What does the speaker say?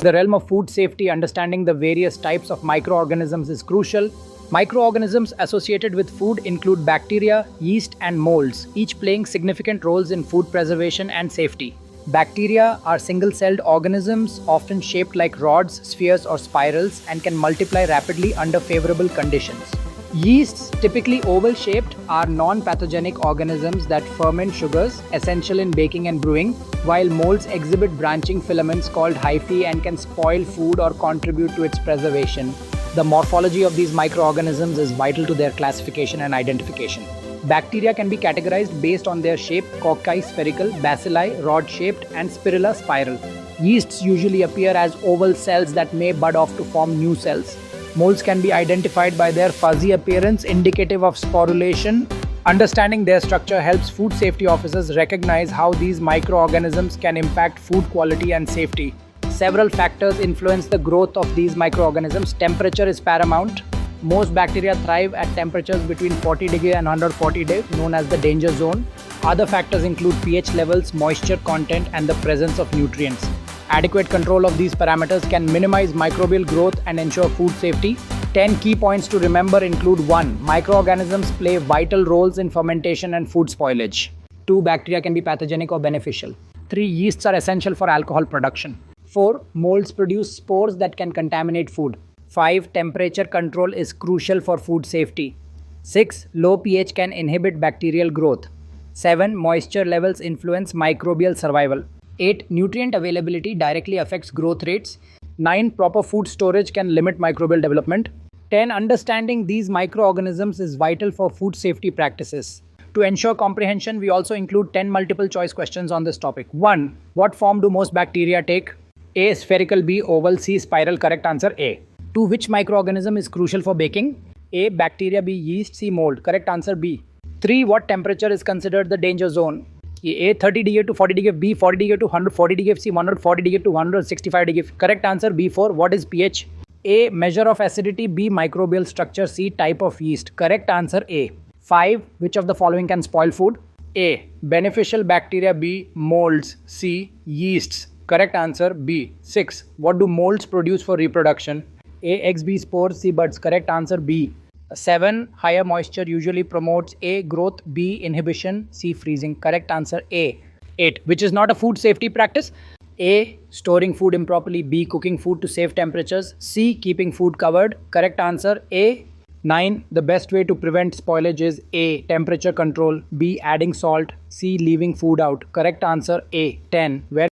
The realm of food safety, understanding the various types of microorganisms is crucial. Microorganisms associated with food include bacteria, yeast, and molds, each playing significant roles in food preservation and safety. Bacteria are single-celled organisms, often shaped like rods, spheres, or spirals, and can multiply rapidly under favorable conditions. Yeasts, typically oval-shaped, are non-pathogenic organisms that ferment sugars, essential in baking and brewing, while molds exhibit branching filaments called hyphae and can spoil food or contribute to its preservation. The morphology of these microorganisms is vital to their classification and identification. Bacteria can be categorized based on their shape: cocci spherical, bacilli rod-shaped, and spirilla spiral. Yeasts usually appear as oval cells that may bud off to form new cells. Molds can be identified by their fuzzy appearance, indicative of sporulation. Understanding their structure helps food safety officers recognize how these microorganisms can impact food quality and safety. Several factors influence the growth of these microorganisms. Temperature is paramount. Most bacteria thrive at temperatures between 40 degrees and 140 degrees, known as the danger zone. Other factors include pH levels, moisture content, and the presence of nutrients. Adequate control of these parameters can minimize microbial growth and ensure food safety. 10 key points to remember include: 1. Microorganisms play vital roles in fermentation and food spoilage. 2. Bacteria can be pathogenic or beneficial. 3. Yeasts are essential for alcohol production. 4. Molds produce spores that can contaminate food. 5. Temperature control is crucial for food safety. 6. Low pH can inhibit bacterial growth. 7. Moisture levels influence microbial survival. 8. Nutrient availability directly affects growth rates. 9. Proper food storage can limit microbial development. 10. Understanding these microorganisms is vital for food safety practices. To ensure comprehension, we also include 10 multiple choice questions on this topic. 1. What form do most bacteria take? A. Spherical, B. Oval, C. Spiral. Correct answer A. 2. Which microorganism is crucial for baking? A. Bacteria, B. Yeast, C. Mold. Correct answer B. 3. What temperature is considered the danger zone? A. 30 degree to 40 degree, B. 40 degree to 140 degree, C. 140 degree to 165 degree. Correct answer B. 4. What is pH? A. Measure of acidity, B. Microbial structure, C. Type of yeast. Correct answer A. 5. Which of the following can spoil food? A. Beneficial bacteria, B. Molds, C. Yeasts. Correct answer B. 6. What do molds produce for reproduction? A. Eggs, B. Spores, C. Buds. Correct answer B. 7. Higher moisture usually promotes A. Growth, B. Inhibition, C. Freezing. Correct answer A. 8. Which is not a food safety practice? A. Storing food improperly, B. Cooking food to save temperatures, C. Keeping food covered. Correct answer A. 9. The best way to prevent spoilage is A. Temperature control, B. Adding salt, C. Leaving food out. Correct answer A. 10. Where